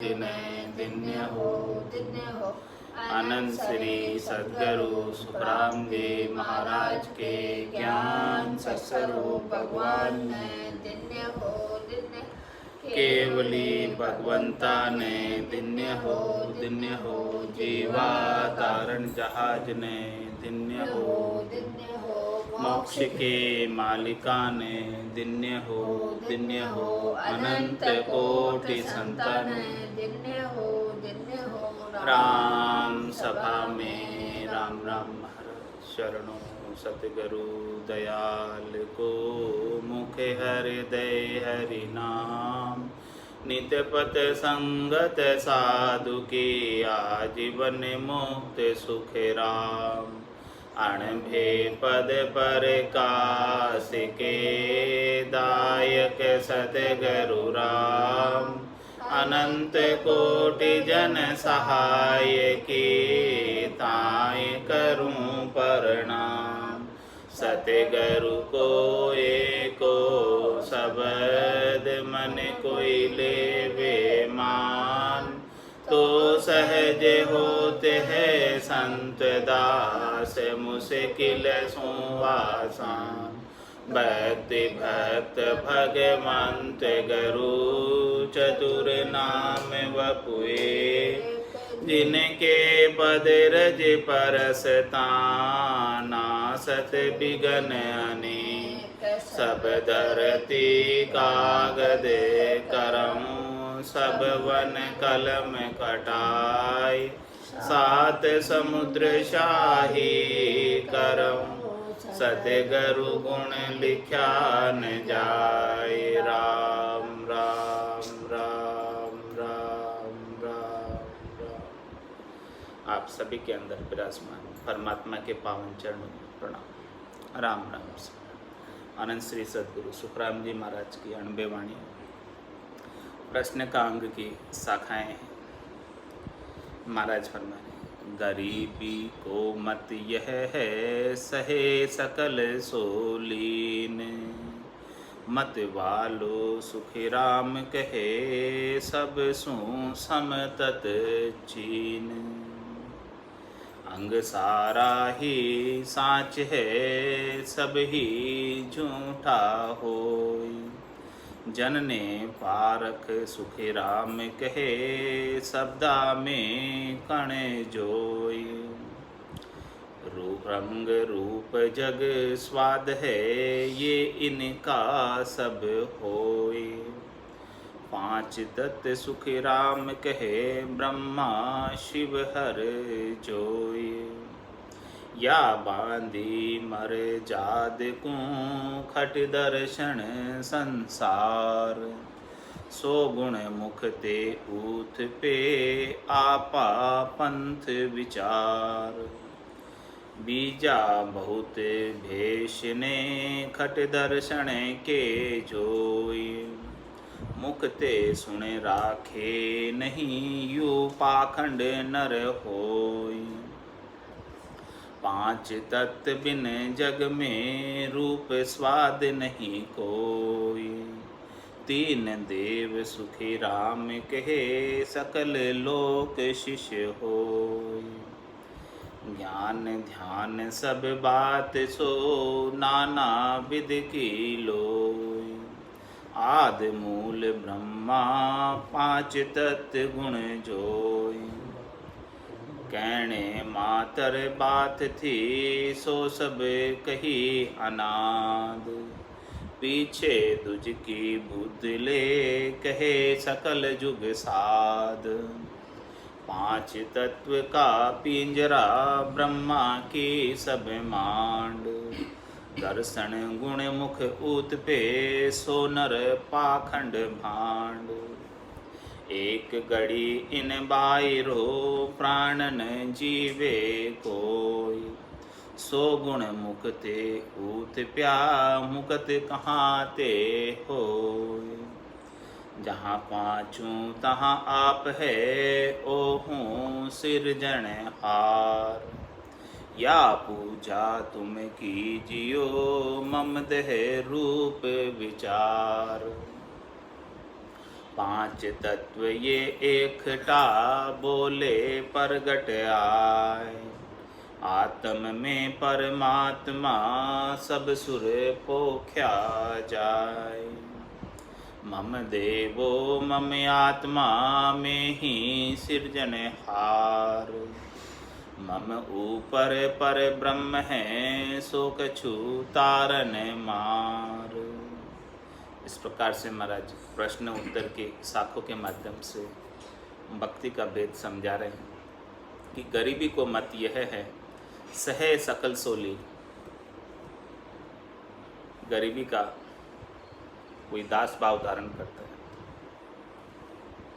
दिन्य हो अनंत श्री सद्गुरु सुखराम जी महाराज के ज्ञान सत्स्वरूप भगवान ने दिन्य हो केवली भगवंता ने दिन्य हो जीवा तारण जहाज ने दिन्य हो मोक्ष के मालिका ने दिन्य हो अनंत कोटि संतान दिन्य हो राम सभा में राम राम महाराज शरणों सतगुरु दयाल को मुखे हृदय हरि नाम नित्य पथ संगत साधु की आजीवन मुक्त सुख राम अणभे पद पर काश के दायक सतगुरु राम अनंत कोटि जन सहाय की ताय करूं प्रणाम सतगुरु को एको शब्द मन कोई लेवे मान तो सहज होते हैं संत दास मुश्किल सुवासान भक्ति भक्त भगवंत गुरु चतुर नाम वपुए जिनके पद रज परसता नासत बिगन अनेक सब धरती कागद करम सब वन कलम कटाई सात समुद्र शाही करम सतगुरु गुण लिख्या न जाए राम राम राम राम राम राम। आप सभी के अंदर विराजमान परमात्मा के पावन चरणों में प्रणाम राम राम से। अनंत श्री सद्गुरु सुखराम जी महाराज की अणबे वाणी प्रश्न का अंग की शाखाएं हैं। महाराज फरमाए गरीबी को मत यह है सहे सकल सोलीन मत वालो सुखी राम कहे सब सु समतत चीन अंग सारा ही साच है सब ही झूठा होय जनने पारख सुखी राम कहे शब्दा में कण जोय रूप रंग रूप जग स्वाद है ये इनका सब होय पांच तत्व सुखी राम कहे ब्रह्मा शिव हर जोय या बांधी मर जाद को खट दर्शन संसार सो गुण मुख ते ऊथ पे आपा पंथ विचार बीजा बहुत भेष ने खट दर्शन के जोय मुख ते सुन राखे नहीं यू पाखंड नर होय पांच तत्व बिन जग में रूप स्वाद नहीं कोई तीन देव सुखी राम कहे सकल लोक शिष्य होय ज्ञान ध्यान सब बात सो नाना विध की लोय आद मूल ब्रह्मा पांच तत्व गुण जोय कहने मातर बात थी सो सब कही अनाद पीछे तुझ की बुद्ध ले कहे सकल जुग साध पांच तत्व का पिंजरा ब्रह्मा की सब मांड दर्शन गुण मुख ऊत पे सो नर पाखंड भांड एक घड़ी इन बायरो प्राणन जीवे कोय सो गुण मुक्ते ऊत प्या मुकत कहाँ ते होय जहाँ पाँचों तहाँ आप है ओहूँ सिरजन हार या पूजा तुम कीजियो मम देह रूप विचार पांच तत्व ये एकटा, बोले प्रगट आए। आत्म में परमात्मा, सब सुर पोख्या जाय। मम देवो मम आत्मा, में ही सिरजनहार। मम ऊपर पर ब्रह्म है, सो कछु तारन मार। इस प्रकार से महाराज प्रश्न उत्तर के शाखों के माध्यम से भक्ति का भेद समझा रहे हैं कि गरीबी को मत यह है, सहे सकल सोली। गरीबी का कोई दास भाव धारण करता है,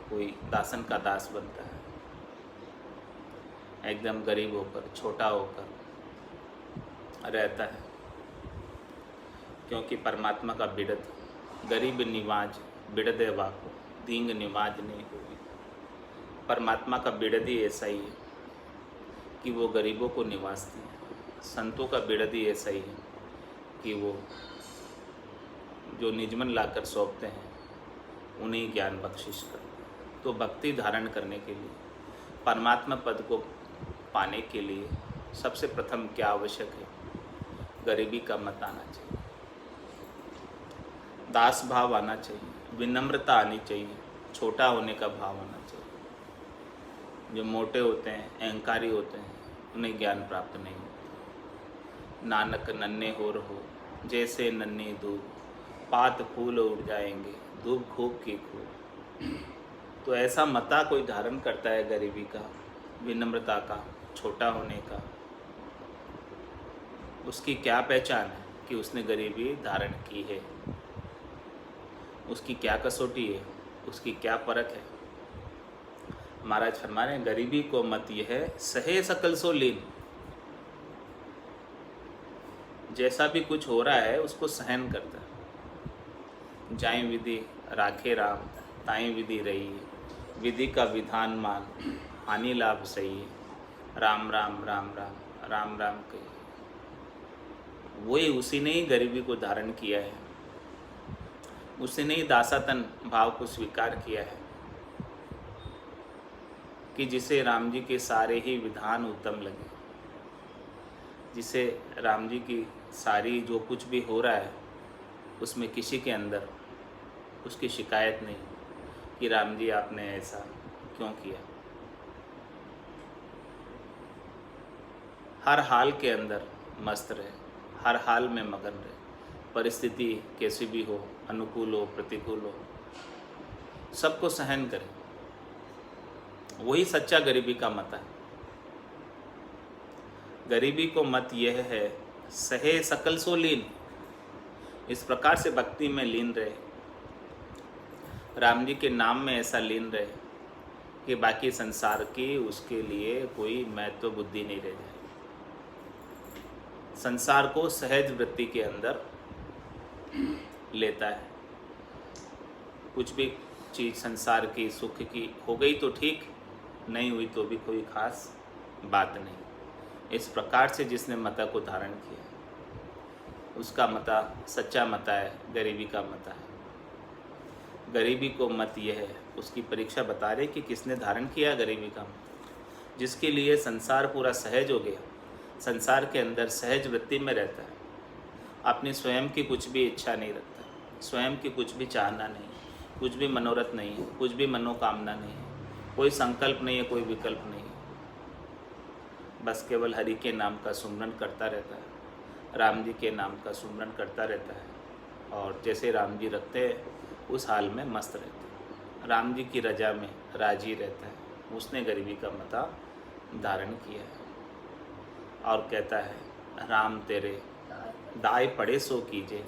कोई दासन का दास बनता है, एकदम गरीब होकर, छोटा होकर रहता है, क्योंकि परमात्मा का बिड़द गरीब निवाज बिड़दे वाको, दींग निवाज नहीं होगी। परमात्मा का बिड़द ही ऐसा ही है कि वो गरीबों को निवासते हैं। संतों का बिड़द ही ऐसा ही है कि वो जो निजमन लाकर सौंपते हैं उन्हें ज्ञान बख्शिश करते हैं। तो भक्ति धारण करने के लिए, परमात्मा पद को पाने के लिए सबसे प्रथम क्या आवश्यक है? गरीबी का मत आना चाहिए, दास भाव आना चाहिए, विनम्रता आनी चाहिए, छोटा होने का भाव आना चाहिए। जो मोटे होते हैं, अहंकारी होते हैं, उन्हें ज्ञान प्राप्त नहीं होता। नानक नन्हे हो रहो, जैसे नन्ही धूप, पात फूल उड़ जाएंगे, धूप खूब की खूब। तो ऐसा मता कोई धारण करता है गरीबी का, विनम्रता का, छोटा होने का, उसकी क्या पहचान है कि उसने गरीबी धारण की है? उसकी क्या कसौटी है? उसकी क्या परख है? महाराज फरमा रहे हैं, गरीबी को मत यह है, सहे सकल सो लीन। जैसा भी कुछ हो रहा है उसको सहन करता है। जाई विधि राखे राम, ताई विधि रही, विधि का विधान मान, हानि लाभ सही। राम राम राम राम राम राम कही। वही उसी ने ही गरीबी को धारण किया है, उसी ने ही दासातन भाव को स्वीकार किया है कि जिसे राम जी के सारे ही विधान उत्तम लगे, जिसे राम जी की सारी जो कुछ भी हो रहा है उसमें किसी के अंदर उसकी शिकायत नहीं कि राम जी आपने ऐसा क्यों किया। हर हाल के अंदर मस्त रहे, हर हाल में मगन रहे, परिस्थिति कैसी भी हो, अनुकूल हो प्रतिकूल हो, सबको सहन करें। वही सच्चा गरीबी का मत है। गरीबी को मत यह है, सहे सकल सो लीन। इस प्रकार से भक्ति में लीन रहे, राम जी के नाम में ऐसा लीन रहे कि बाकी संसार की उसके लिए कोई महत्व बुद्धि नहीं रह जाए। संसार को सहज वृत्ति के अंदर लेता है। कुछ भी चीज़ संसार की सुख की हो गई तो ठीक, नहीं हुई तो भी कोई खास बात नहीं। इस प्रकार से जिसने मता को धारण किया उसका मता सच्चा मता है, गरीबी का मता है। गरीबी को मत यह है, उसकी परीक्षा बता रहे कि किसने धारण किया गरीबी का मत। जिसके लिए संसार पूरा सहज हो गया, संसार के अंदर सहज वृत्ति में रहता है, अपनी स्वयं की कुछ भी इच्छा नहीं रखता, स्वयं की कुछ भी चाहना नहीं, कुछ भी मनोरथ नहीं है, कुछ भी मनोकामना नहीं है, कोई संकल्प नहीं है, कोई विकल्प नहीं है। बस केवल हरि के नाम का सुमरन करता रहता है, राम जी के नाम का सुमरन करता रहता है और जैसे राम जी रखते हैं उस हाल में मस्त रहता है, राम जी की रजा में राजी रहता है। उसने गरीबी का मता धारण किया है और कहता है, राम तेरे दाय पड़े सो कीजिए,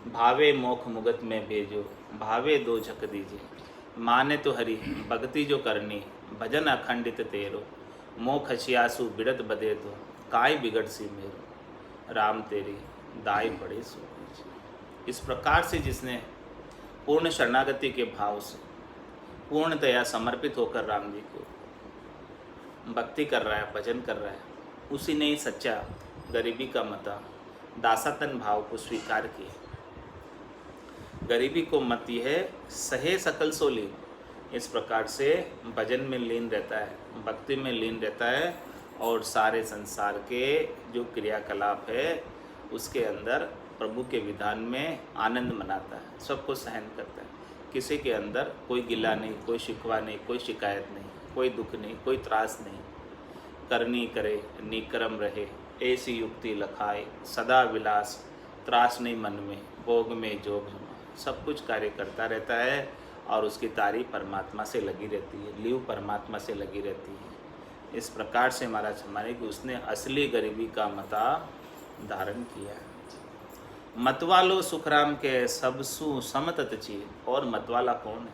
भावे मोख मुगत में भेजो, भावे दो झक दीजिए। माने तो हरि भक्ति जो करनी, भजन अखंडित तेरो, मोख हसियासु बिड़त बदे तो, काय बिगड़ सी मेरो। राम तेरी दाय पड़े सो कीजिए। इस प्रकार से जिसने पूर्ण शरणागति के भाव से पूर्णतया समर्पित होकर राम जी को भक्ति कर रहा है, भजन कर रहा है, उसी ने ही सच्चा गरीबी का मता दासातन भाव को स्वीकार किया। गरीबी को मत यह सहे सकल सो लीन। इस प्रकार से भजन में लीन रहता है, भक्ति में लीन रहता है और सारे संसार के जो क्रियाकलाप है उसके अंदर प्रभु के विधान में आनंद मनाता है, सबको सहन करता है। किसी के अंदर कोई गिला नहीं, कोई शिकवा नहीं, कोई शिकायत नहीं, कोई दुख नहीं, कोई त्रास नहीं। करनी करे निकरम रहे ऐसी युक्ति लखाए, सदा विलास त्रास नहीं मन में, भोग में जोग जमा। सब कुछ कार्य करता रहता है और उसकी तारीफ परमात्मा से लगी रहती है, लीव परमात्मा से लगी रहती है। इस प्रकार से महाराज हमारे कि उसने असली गरीबी का मता धारण किया है। मतवालो सुखराम के सबसु समतत ची। और मतवाला कौन है,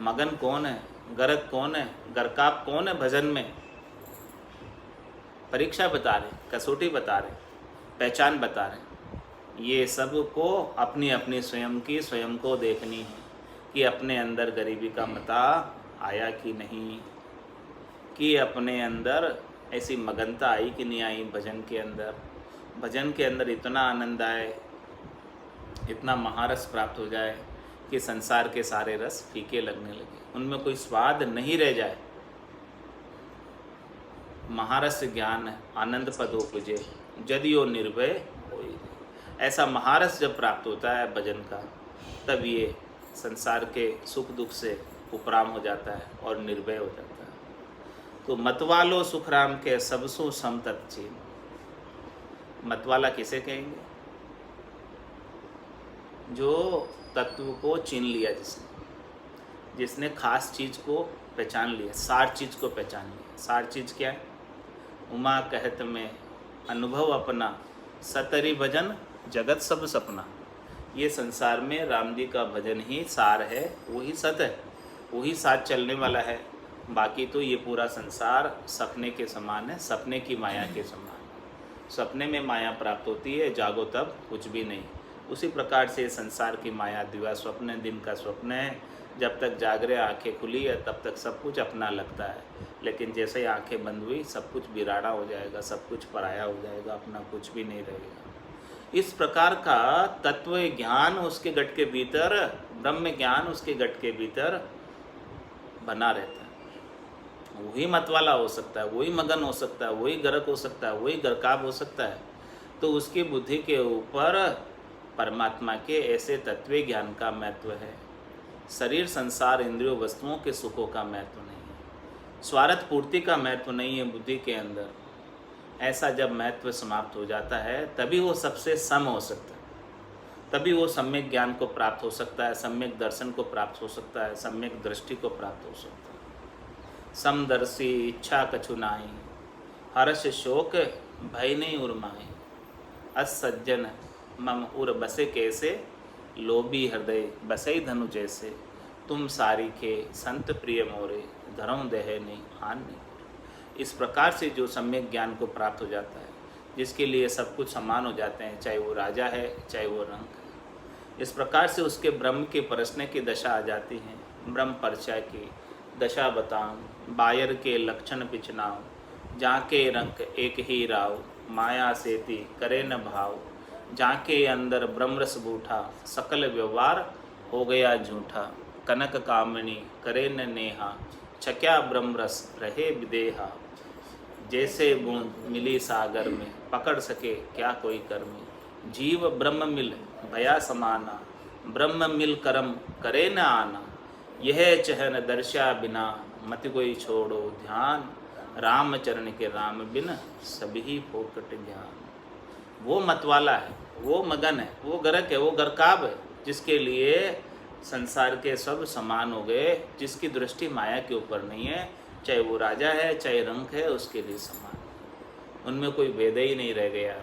मगन कौन है, गरक कौन है, गरकाप कौन है भजन में? परीक्षा बता रहे, कसौटी बता रहे, पहचान बता रहे। ये सब को अपनी अपनी स्वयं को देखनी है कि अपने अंदर गरीबी का मता आया कि नहीं, कि अपने अंदर ऐसी मगनता आई कि नहीं आई। भजन के अंदर इतना आनंद आए, इतना महारस प्राप्त हो जाए कि संसार के सारे रस फीके लगने लगे, उनमें कोई स्वाद नहीं रह जाए। महारस ज्ञान आनंद पद उपजे जदियो निर्भय होई। ऐसा महारस जब प्राप्त होता है भजन का, तब ये संसार के सुख दुख से उपराम हो जाता है और निर्भय हो जाता है। तो मतवालो सुखराम के सबसु समतत चीन। मतवाला किसे कहेंगे? जो तत्व को चीन लिया, जिसने खास चीज़ को पहचान लिया, सार चीज़ को पहचान लिया। सार चीज़ क्या है? उमा कहत में अनुभव अपना, सतरी भजन जगत सब सपना। ये संसार में राम जी का भजन ही सार है, वही सत है, वही साथ चलने वाला है। बाकी तो ये पूरा संसार सपने के समान है, सपने की माया के समान। सपने में माया प्राप्त होती है, जागो तब कुछ भी नहीं। उसी प्रकार से संसार की माया दिवा स्वप्न है, दिन का स्वप्न है। जब तक जाग रहे आँखें खुली है तब तक सब कुछ अपना लगता है, लेकिन जैसे ही आँखें बंद हुई सब कुछ बिराड़ा हो जाएगा, सब कुछ पराया हो जाएगा, अपना कुछ भी नहीं रहेगा। इस प्रकार का तत्व ज्ञान उसके गट के भीतर, ब्रह्म ज्ञान उसके गट के भीतर बना रहता है। वही मतवाला हो सकता है, वही मगन हो सकता है, वही गरक हो सकता है, वही गरकाब हो सकता है। तो उसकी बुद्धि के ऊपर परमात्मा के ऐसे तत्व ज्ञान का महत्व है। शरीर संसार इंद्रियों वस्तुओं के सुखों का महत्व नहीं है, स्वार्थ पूर्ति का महत्व नहीं है बुद्धि के अंदर। ऐसा जब महत्व समाप्त हो जाता है तभी वो सबसे सम हो सकता है, तभी वो सम्यक ज्ञान को प्राप्त हो सकता है, सम्यक दर्शन को प्राप्त हो सकता है, सम्यक दृष्टि को प्राप्त हो सकता है। समदर्शी इच्छा कछु नाई, हर्ष शोक भय नहीं उर्माई। अस सज्जन मम उर बसे कैसे, लोभी हृदय बसई धनु जैसे। तुम सारी के संत प्रिय मोरे, धर्म देह नहीं हान नहीं। इस प्रकार से जो सम्यक ज्ञान को प्राप्त हो जाता है, जिसके लिए सब कुछ समान हो जाते हैं, चाहे वो राजा है चाहे वो रंक है। इस प्रकार से उसके ब्रह्म के परसने की दशा आ जाती है। ब्रह्म परिचय की दशा बताऊं, बायर के लक्षण पिछनाऊं। जाके रंक एक ही राव, माया सेती करे न भाव। जाके अंदर ब्रह्म रस बूठा, सकल व्यवहार हो गया झूठा। कनक कामनी करे न नेहा, छक्या ब्रह्म रस रहे विदेहा। जैसे बूंद मिली सागर में, पकड़ सके क्या कोई कर्मी। जीव ब्रह्म मिल भया समाना, ब्रह्म मिल करम करे न आना। यह चहन दर्शा बिना, मत कोई छोड़ो ध्यान। राम चरण के राम बिन, सभी फोकट ज्ञान। वो मतवाला है, वो मगन है, वो गरक है, वो गरकाब है, जिसके लिए संसार के सब समान हो गए, जिसकी दृष्टि माया के ऊपर नहीं है। चाहे वो राजा है चाहे रंक है, उसके लिए समान, उनमें कोई भेद ही नहीं रह गया।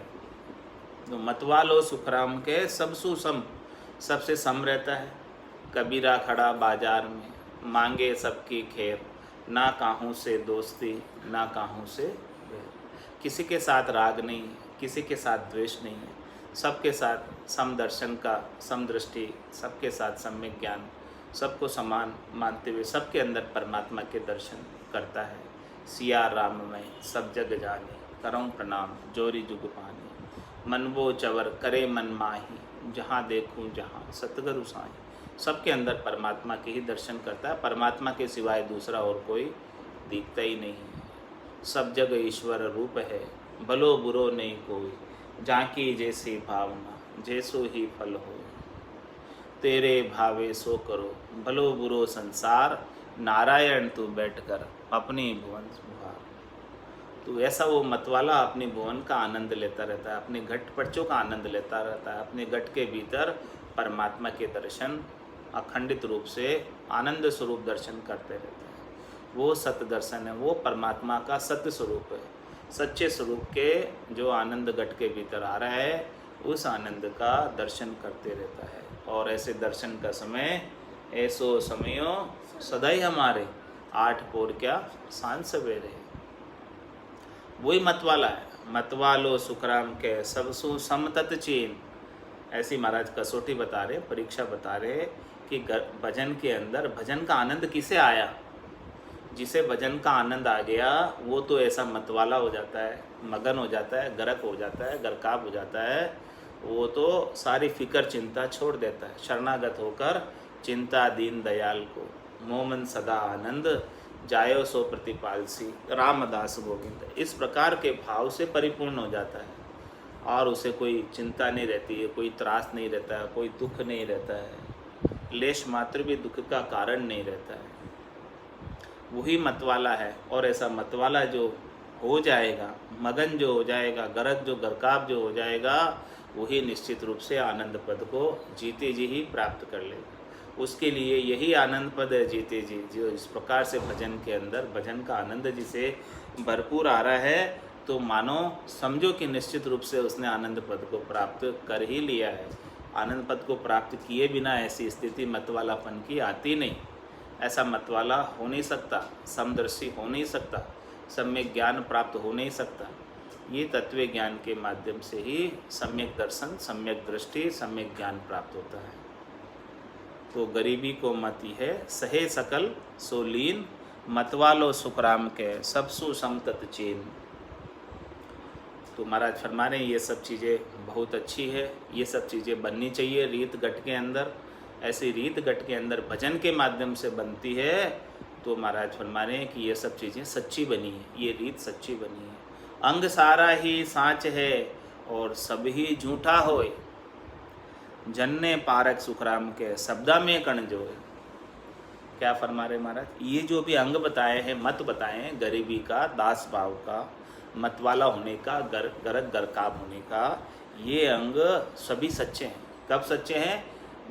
तो मतवालो सुखराम के सब सुसम, सबसे सम रहता है। कबीरा खड़ा बाजार में, मांगे सबकी खैर। ना काहूँ से दोस्ती ना काहूँ से बैर। किसी के साथ राग नहीं है, किसी के साथ द्वेष नहीं है, सबके साथ समदर्शन का समदृष्टि, सबके साथ सम्यक ज्ञान, सबको समान मानते हुए सबके अंदर परमात्मा के दर्शन करता है। सिया राम में सब जग जाने, करऊँ प्रणाम जोरी जुग पानी। मनबो चवर करे मन माही, जहाँ देखूँ जहाँ सतगुरु साईं, सबके अंदर परमात्मा के ही दर्शन करता है। परमात्मा के सिवाय दूसरा और कोई दिखता ही नहीं है। सब जग ईश्वर रूप है, भलो बुरो नहीं कोई, जाकी जैसी भावना जैसो ही फल हो। तेरे भावे सो करो, भलो बुरो संसार, नारायण तू बैठकर अपनी भुवन सुधार। तो ऐसा वो मतवाला अपने भुवन का आनंद लेता रहता है, अपने घट पर्चों का आनंद लेता रहता है, अपने घट के भीतर परमात्मा के दर्शन अखंडित रूप से आनंद स्वरूप दर्शन करते रहते हैं। वो सत्य दर्शन है, वो परमात्मा का सत्य स्वरूप है। सच्चे स्वरूप के जो आनंद घट के भीतर आ रहा है, उस आनंद का दर्शन करते रहता है। और ऐसे दर्शन का समय ऐसो समयो सदाई हमारे, 8 पोर क्या सांझ सवेरे। वही मतवाला है। मतवालो सुखराम के सबसु समतत चीन। ऐसी महाराज कसौटी बता रहे, परीक्षा बता रहे कि भजन के अंदर भजन का आनंद किसे आया। जिसे भजन का आनंद आ गया वो तो ऐसा मतवाला हो जाता है, मगन हो जाता है, गरक हो जाता है, गरकाब हो जाता है। वो तो सारी फिक्र चिंता छोड़ देता है, शरणागत होकर चिंता दीन दयाल को, मोमन सदा आनंद जायो सो प्रतिपालसी रामदास गोविंद। इस प्रकार के भाव से परिपूर्ण हो जाता है और उसे कोई चिंता नहीं रहती है, कोई त्रास नहीं रहता है, कोई दुख नहीं रहता है, लेश मात्र भी दुख का कारण नहीं रहता है। वही मतवाला है। और ऐसा मतवाला जो हो जाएगा, मगन जो हो जाएगा, गरक जो गरकाब जो हो जाएगा, वही निश्चित रूप से आनंद पद को जीते जी ही प्राप्त कर लेगा। उसके लिए यही आनंद पद है जीते जी, जो इस प्रकार से भजन के अंदर भजन का आनंद जिसे भरपूर आ रहा है, तो मानो समझो कि निश्चित रूप से उसने आनंद पद को प्राप्त कर ही लिया है। आनंद पद को प्राप्त किए बिना ऐसी स्थिति मतवालापन की आती नहीं। ऐसा मतवाला हो नहीं सकता, समदर्शी हो नहीं सकता, सम्यक ज्ञान प्राप्त हो नहीं सकता। ये तत्व ज्ञान के माध्यम से ही सम्यक दर्शन, सम्यक दृष्टि, सम्यक ज्ञान प्राप्त होता है। तो गरीबी को मति है सहे सकल सोलीन, मतवालो सुखराम के सबसु समतत चीन। तो महाराज फरमा रहे हैं ये सब चीज़ें बहुत अच्छी है, ये सब चीज़ें बननी चाहिए रीत गट के अंदर। ऐसी रीत गट के अंदर भजन के माध्यम से बनती है। तो महाराज फरमा रहे हैं कि ये सब चीज़ें सच्ची बनी है, ये रीत सच्ची बनी है। अंग सारा ही साँच है और सब ही झूठा होए, जन्ने पारक सुखराम के शब्दा में कण जोए। क्या फरमा रहे महाराज, ये जो भी अंग बताए हैं, मत बताए हैं, गरीबी का, दास भाव का, मतवाला होने का, गरक गरकाब होने का, ये अंग सभी सच्चे हैं। कब सच्चे हैं?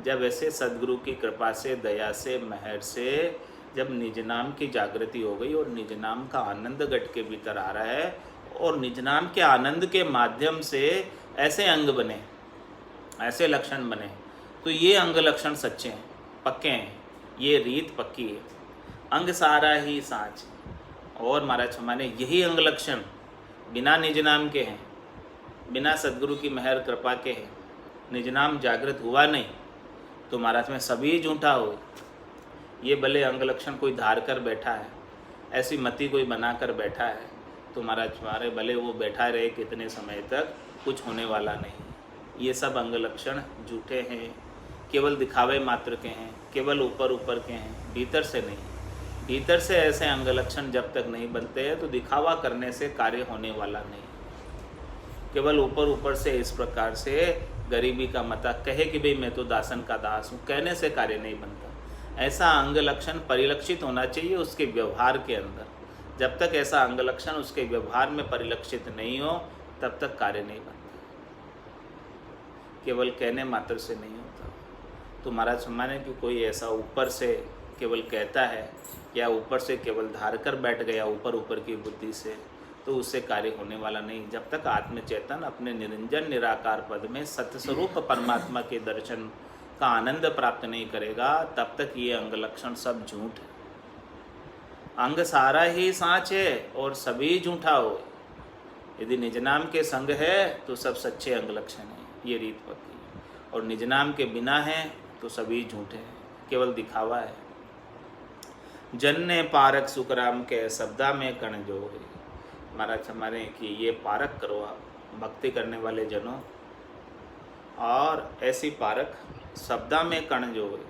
जब ऐसे सदगुरु की कृपा से, दया से, मेहर से जब निज नाम की जागृति हो गई और निज नाम का आनंद घट के भीतर आ रहा है, और निज नाम के आनंद के माध्यम से ऐसे अंग बने, ऐसे लक्षण बने, तो ये अंग लक्षण सच्चे हैं, पक्के हैं, ये रीत पक्की है। अंग सारा ही साँच। और महाराज हमारे यही अंग लक्षण बिना निज नाम के हैं, बिना सदगुरु की मेहर कृपा के हैं, निज नाम जागृत हुआ नहीं, तो महाराज में सभी झूठा हो। ये भले अंग लक्षण कोई धार कर बैठा है, ऐसी मति कोई बना कर बैठा है, तो महाराज हमारे भले वो बैठा रहे कितने समय तक, कुछ होने वाला नहीं। ये सब अंग लक्षण झूठे हैं, केवल दिखावे मात्र के हैं, केवल ऊपर ऊपर के हैं, भीतर से नहीं। भीतर से ऐसे अंग लक्षण जब तक नहीं बनते हैं तो दिखावा करने से कार्य होने वाला नहीं। केवल ऊपर ऊपर से इस प्रकार से गरीबी का मता कहे कि भाई मैं तो दासन का दास हूँ, कहने से कार्य नहीं बनता। ऐसा अंग लक्षण परिलक्षित होना चाहिए उसके व्यवहार के अंदर। जब तक ऐसा अंग लक्षण उसके व्यवहार में परिलक्षित नहीं हो, तब तक कार्य नहीं बनता। केवल कहने मात्र से नहीं होता। तो महाराज सम्माने कि कोई ऐसा ऊपर से केवल कहता है या ऊपर से केवल धार कर बैठ गया ऊपर ऊपर की बुद्धि से, तो उससे कार्य होने वाला नहीं। जब तक आत्मचेतन अपने निरंजन निराकार पद में सत्यस्वरूप परमात्मा के दर्शन का आनंद प्राप्त नहीं करेगा, तब तक ये अंग लक्षण सब झूठ है। अंग सारा ही साँच है और सभी झूठा हो। यदि निज नाम के संग है तो सब सच्चे अंग लक्षण है, ये रीत पक्की। और निज नाम के बिना है तो सभी झूठे हैं, केवल दिखावा है। जन्ने पारक सुखराम के शब्दा में कण जो है। महाराज हमारे कि ये पारक करो आप, भक्ति करने वाले जनों, और ऐसी पारक शब्दा में कण जो है,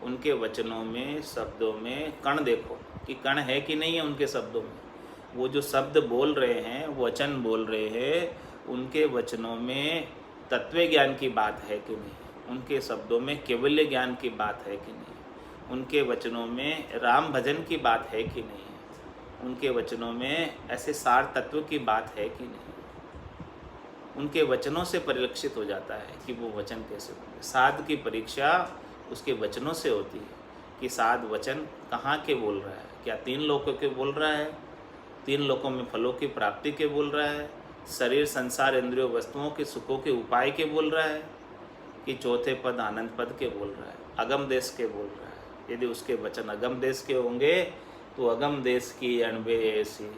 उनके वचनों में शब्दों में कण देखो कि कण है कि नहीं है उनके शब्दों में। वो जो शब्द बोल रहे हैं, वचन बोल रहे हैं, उनके वचनों में तत्व ज्ञान की बात है कि नहीं, उनके शब्दों में केवल्य ज्ञान की बात है कि नहीं, उनके वचनों में राम भजन की बात है कि नहीं, उनके वचनों में ऐसे सार तत्व की बात है कि नहीं। उनके वचनों से परिलक्षित हो जाता है कि वो वचन कैसे होंगे। साध की परीक्षा उसके वचनों से होती है कि साध वचन कहाँ के बोल रहा है, क्या 3 लोकों के बोल रहा है, 3 लोकों में फलों की प्राप्ति के बोल रहा है, शरीर संसार इंद्रियों वस्तुओं के सुखों के उपाय के बोल रहा है, कि चौथे पद आनंद पद के बोल रहा है, अगम देश के बोल रहा है। यदि उसके वचन अगम देश के होंगे तो अगम देश की अणबे ऐसी,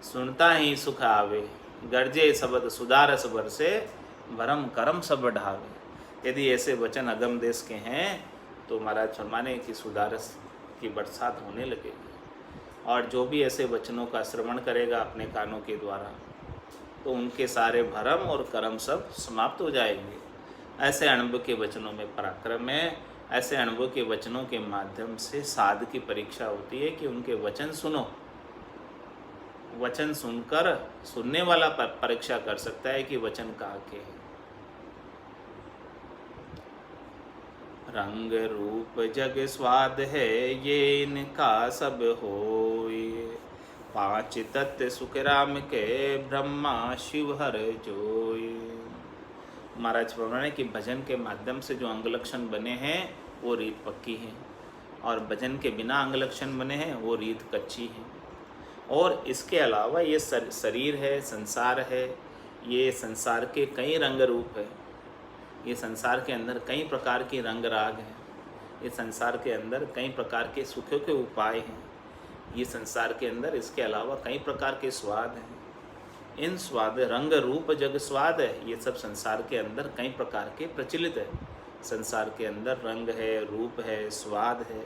सुनता ही सुख आवे, गर्जे शब्द सुधारस बरसे, भरम करम सब ढावे। यदि ऐसे वचन अगम देश के हैं तो महाराज फरमाने की सुधारस की बरसात होने लगेगी। और जो भी ऐसे वचनों का श्रवण करेगा अपने कानों के द्वारा, तो उनके सारे भरम और कर्म सब समाप्त हो जाएंगे। ऐसे अनुभव के वचनों में पराक्रम है। ऐसे अनुभव के वचनों के माध्यम से साध की परीक्षा होती है कि उनके वचन सुनो। वचन सुनकर सुनने वाला परीक्षा कर सकता है कि वचन कहाँ के हैं। रंग रूप जग स्वाद है, ये इनका सब होय, 5 तत्व सुख राम के, ब्रह्मा शिव हर जोय। महाराज फरमाने कि भजन के माध्यम से जो अंग लक्षण बने हैं वो रीत पक्की है, और भजन के बिना अंग लक्षण बने हैं वो रीत कच्ची है। और इसके अलावा ये शरीर है, संसार है, ये संसार के कई रंग रूप है, ये संसार के अंदर कई प्रकार के रंग राग हैं, ये संसार के अंदर कई प्रकार के सुखों के उपाय हैं, ये संसार के अंदर इसके अलावा कई प्रकार के स्वाद हैं। इन स्वाद रंग रूप जग स्वाद है, ये सब संसार के अंदर कई प्रकार के प्रचलित है। संसार के अंदर रंग है, रूप है, स्वाद है,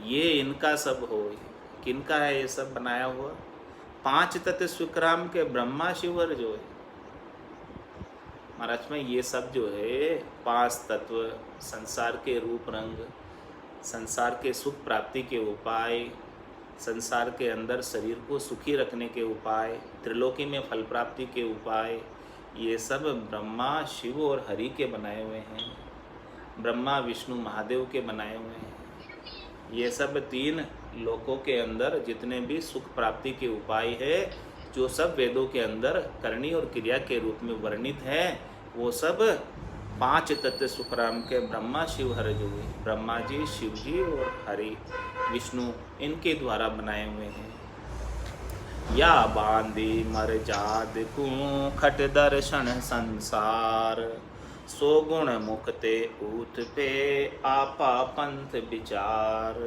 ये इनका सब हो। किनका है ये सब बनाया हुआ? 5 तत्व सुखराम के, ब्रह्मा शिवर जो है महाराज में, ये सब जो है 5 तत्व, संसार के रूप रंग, संसार के सुख प्राप्ति के उपाय, संसार के अंदर शरीर को सुखी रखने के उपाय, त्रिलोकी में फल प्राप्ति के उपाय, ये सब ब्रह्मा शिव और हरि के बनाए हुए हैं। ब्रह्मा विष्णु महादेव के बनाए हुए हैं। ये सब 3 लोकों के अंदर जितने भी सुख प्राप्ति के उपाय है, जो सब वेदों के अंदर करनी और क्रिया के रूप में वर्णित है, वो सब 5 तत्व सुखराम के, ब्रह्मा शिव हरि जो है, ब्रह्मा जी, शिव जी और हरि विष्णु, इनके द्वारा बनाए हुए हैं। या बांधी मर जाद को खट दर्शन संसार, सो गुण मुक्ते ऊत पे आपा पंथ विचार।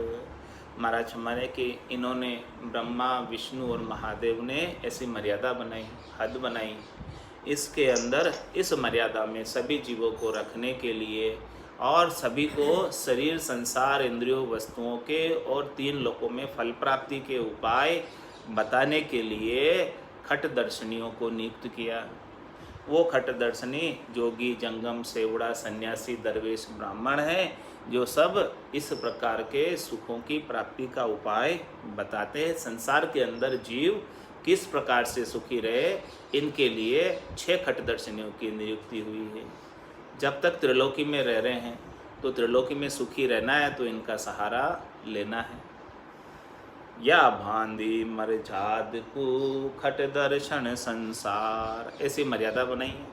महाराज हमारे कि इन्होंने ब्रह्मा विष्णु और महादेव ने ऐसी मर्यादा बनाई, हद बनाई। इसके अंदर इस मर्यादा में सभी जीवों को रखने के लिए और सभी को शरीर संसार इंद्रियों वस्तुओं के और 3 लोकों में फल प्राप्ति के उपाय बताने के लिए खट दर्शनियों को नियुक्त किया। वो खट दर्शनी जोगी, जंगम, सेवड़ा, सन्यासी, दरवेश, ब्राह्मण हैं, जो सब इस प्रकार के सुखों की प्राप्ति का उपाय बताते हैं। संसार के अंदर जीव किस प्रकार से सुखी रहे, इनके लिए 6 खट दर्शनियों की नियुक्ति हुई है। जब तक त्रिलोकी में रह रहे हैं तो त्रिलोकी में सुखी रहना है, तो इनका सहारा लेना है। या भांदी मर जाद को खट दर्शन संसार, ऐसी मर्यादा बनाई है।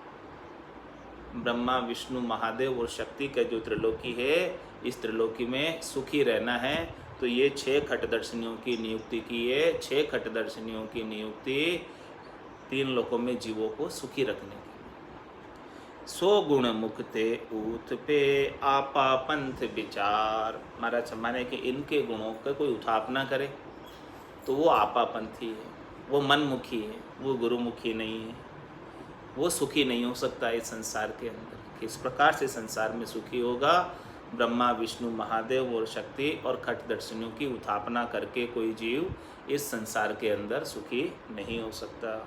ब्रह्मा विष्णु महादेव और शक्ति का जो त्रिलोकी है, इस त्रिलोकी में सुखी रहना है, तो ये 6 खट दर्शनियों की नियुक्ति की है। 6 खट दर्शनियों की नियुक्ति 3 लोकों में जीवों को सुखी रखने की। सो गुण मुक्ते ऊत पे आपा पंथ विचार। महाराज हमारे कि इनके गुणों का कोई उठाप ना करे तो वो आपापंथी है, वो मनमुखी है, वो गुरुमुखी नहीं है, वो सुखी नहीं हो सकता इस संसार के अंदर। किस प्रकार से संसार में सुखी होगा? ब्रह्मा विष्णु महादेव और शक्ति और खट दर्शनियों की उत्थापना करके कोई जीव इस संसार के अंदर सुखी नहीं हो सकता।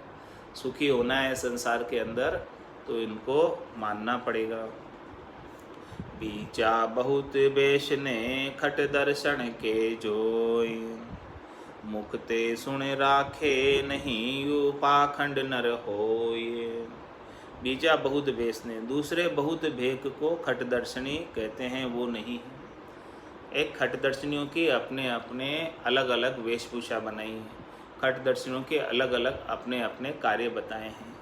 सुखी होना है संसार के अंदर तो इनको मानना पड़ेगा। बीजा बहुत बेशने खट दर्शन के जोय, मुखते सुन राखे नहीं यू पाखंड नर होय। बीजा बहुत बेशने, दूसरे बहुत भेक को खट दर्शनी कहते हैं, वो नहीं है। एक खटदर्शनियों की अपने अपने अलग अलग वेशभूषा बनाई है, खटदर्शनियों के अलग अलग अपने अपने कार्य बताए हैं,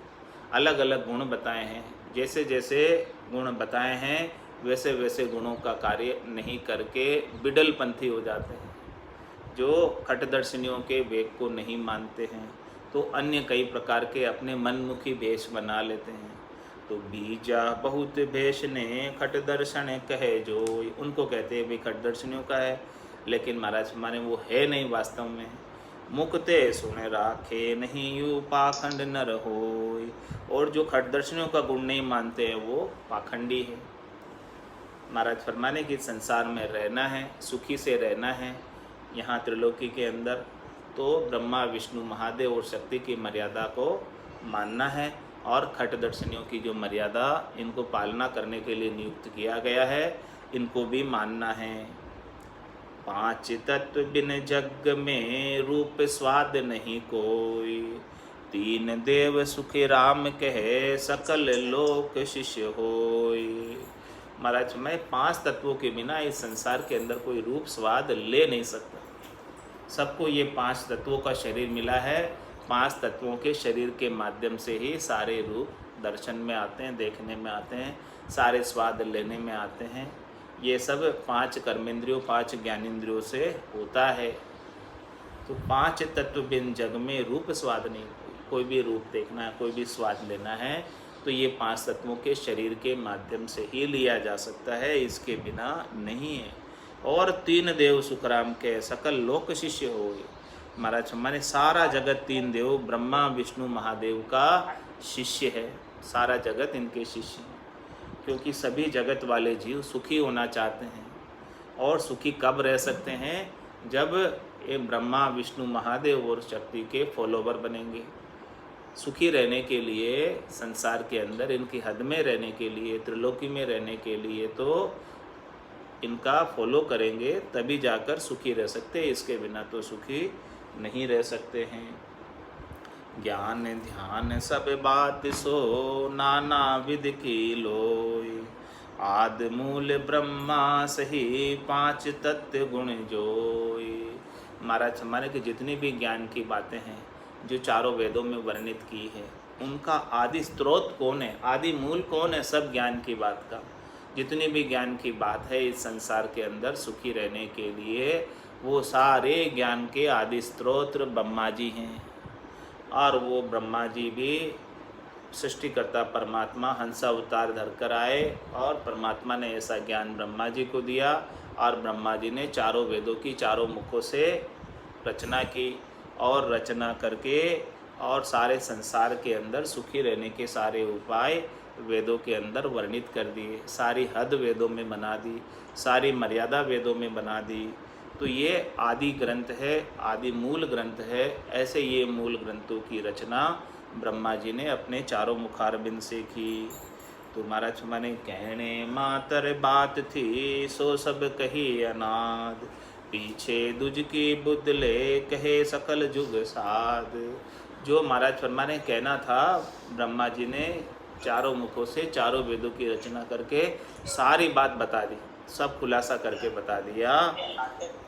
अलग अलग गुण बताए हैं। जैसे जैसे गुण बताए हैं वैसे वैसे गुणों का कार्य नहीं करके बिडलपंथी हो जाते हैं। जो खटदर्शनियों के वेग को नहीं मानते हैं तो अन्य कई प्रकार के अपने मनमुखी वेश बना लेते हैं। तो बीजा बहुत भेष ने खट दर्शन कहे जो, उनको कहते हैं भाई खट दर्शनियों का है, लेकिन महाराज माने वो है नहीं वास्तव में। मुक्ते सुन राखे नहीं यू पाखंड न रहोय, और जो खट दर्शनियों का गुण नहीं मानते हैं वो पाखंडी है। महाराज फरमाने कि संसार में रहना है, सुखी से रहना है यहाँ त्रिलोकी के अंदर, तो ब्रह्मा विष्णु महादेव और शक्ति की मर्यादा को मानना है, और खटदर्शनियों की जो मर्यादा इनको पालना करने के लिए नियुक्त किया गया है इनको भी मानना है। पांच तत्व बिन जग में रूप स्वाद नहीं कोई, तीन देव सुख राम कहे सकल लोक शिष्य होय। महाराज मैं पांच तत्वों के बिना इस संसार के अंदर कोई रूप स्वाद ले नहीं सकता। सबको ये पांच तत्वों का शरीर मिला है, पांच तत्वों के शरीर के माध्यम से ही सारे रूप दर्शन में आते हैं, देखने में आते हैं, सारे स्वाद लेने में आते हैं। ये सब पांच कर्मेंद्रियों, पांच ज्ञानेंद्रियों से होता है। तो पांच तत्व बिन जग में रूप स्वाद नहीं, कोई भी रूप देखना है, कोई भी स्वाद लेना है तो ये पांच तत्वों के शरीर के माध्यम से ही लिया जा सकता है, इसके बिना नहीं है। और तीन देव सुखराम के सकल लोक शिष्य हो। महाराज माने सारा जगत तीन देव ब्रह्मा विष्णु महादेव का शिष्य है, सारा जगत इनके शिष्य हैं, क्योंकि सभी जगत वाले जीव सुखी होना चाहते हैं। और सुखी कब रह सकते हैं? जब ये ब्रह्मा विष्णु महादेव और शक्ति के फॉलोवर बनेंगे। सुखी रहने के लिए, संसार के अंदर इनकी हद में रहने के लिए, त्रिलोकी में रहने के लिए तो इनका फॉलो करेंगे तभी जाकर सुखी रह सकते हैं, इसके बिना तो सुखी नहीं रह सकते हैं। ज्ञान ध्यान सब बात सो नाना विध की लोय, आद मूल ब्रह्मा सही पांच तत्व गुण जोय। महाराज हमारे के जितनी भी ज्ञान की बातें हैं जो चारों वेदों में वर्णित की है, उनका आदि स्रोत कौन है, आदि मूल कौन है सब ज्ञान की बात का। जितनी भी ज्ञान की बात है इस संसार के अंदर सुखी रहने के लिए, वो सारे ज्ञान के आदि स्रोत ब्रह्मा जी हैं। और वो ब्रह्मा जी भी सृष्टिकर्ता परमात्मा हंसा अवतार धरकर आए, और परमात्मा ने ऐसा ज्ञान ब्रह्मा जी को दिया, और ब्रह्मा जी ने चारों वेदों की चारों मुखों से रचना की, और रचना करके और सारे संसार के अंदर सुखी रहने के सारे उपाय वेदों के अंदर वर्णित कर दिए, सारी हद वेदों में बना दी, सारी मर्यादा वेदों में बना दी। तो ये आदि ग्रंथ है, आदि मूल ग्रंथ है। ऐसे ये मूल ग्रंथों की रचना ब्रह्मा जी ने अपने चारों मुखारबिंद से की। तो महाराज माने कहने मातर बात थी सो सब कही अनाद, पीछे दुज की बुदले कहे सकल जुग साध। जो महाराज फरमाने कहना था, ब्रह्मा जी ने चारों मुखों से चारों वेदों की रचना करके सारी बात बता दी, सब खुलासा करके बता दिया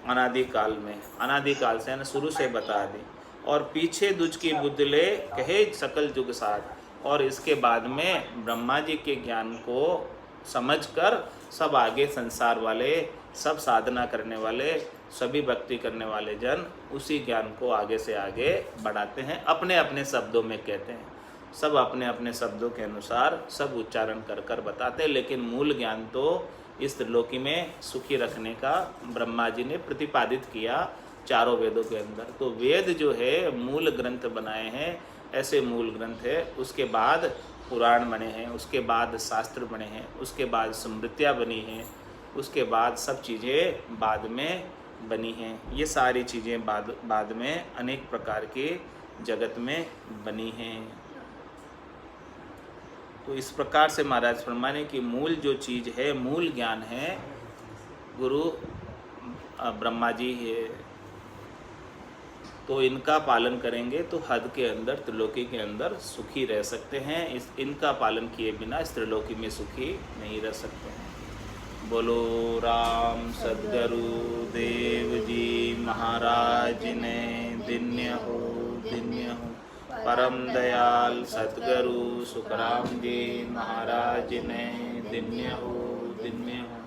अनादिकाल में, अनादिकाल से ना शुरू से बता दी। और पीछे दुज की बुदले कहे सकल जुग साध, और इसके बाद में ब्रह्मा जी के ज्ञान को समझकर सब आगे संसार वाले, सब साधना करने वाले, सभी भक्ति करने वाले जन उसी ज्ञान को आगे से आगे बढ़ाते हैं, अपने अपने शब्दों में कहते हैं, सब अपने अपने शब्दों के अनुसार सब उच्चारण कर कर बताते हैं। लेकिन मूल ज्ञान तो इस त्रिलोकी में सुखी रखने का ब्रह्मा जी ने प्रतिपादित किया चारों वेदों के अंदर। तो वेद जो है मूल ग्रंथ बनाए हैं, ऐसे मूल ग्रंथ है। उसके बाद पुराण बने हैं, उसके बाद शास्त्र बने हैं, उसके बाद स्मृतियाँ बनी हैं, उसके बाद सब चीज़ें बाद में बनी हैं। ये सारी चीज़ें बाद में अनेक प्रकार के जगत में बनी हैं। तो इस प्रकार से महाराज फरमाने कि मूल जो चीज़ है, मूल ज्ञान है, गुरु ब्रह्मा जी है, तो इनका पालन करेंगे तो हद के अंदर, त्रिलोकी के अंदर सुखी रह सकते हैं। इनका पालन किए बिना इस त्रिलोकी में सुखी नहीं रह सकते हैं। बोलो राम सद्गुरु देव जी महाराज ने दिन्य हो, दिन्य हो। परम दयाल सद्गुरु सुखराम जी महाराज ने दिन्य हो, दिन्य हो।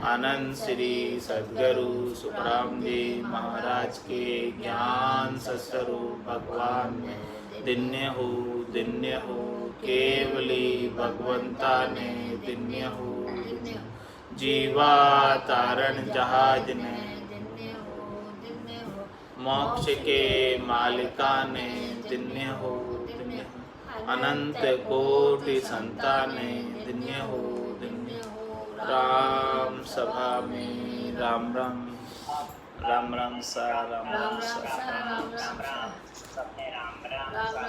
आनंद श्री सद्गुरु सुखराम जी महाराज के ज्ञान सस्वरूप भगवान ने दिन्य हो, दिन्य हो। केवली भगवंता ने दिन्य हो, जीवा तारण जहाज ने, मोक्ष के मालिका ने दिन्य हो, दिन्य हो। अनंत कोटि संताने दिन्य हो, दिन्य हो। राम सभा में राम राम, राम राम सा, राम राम सा, राम राम सा।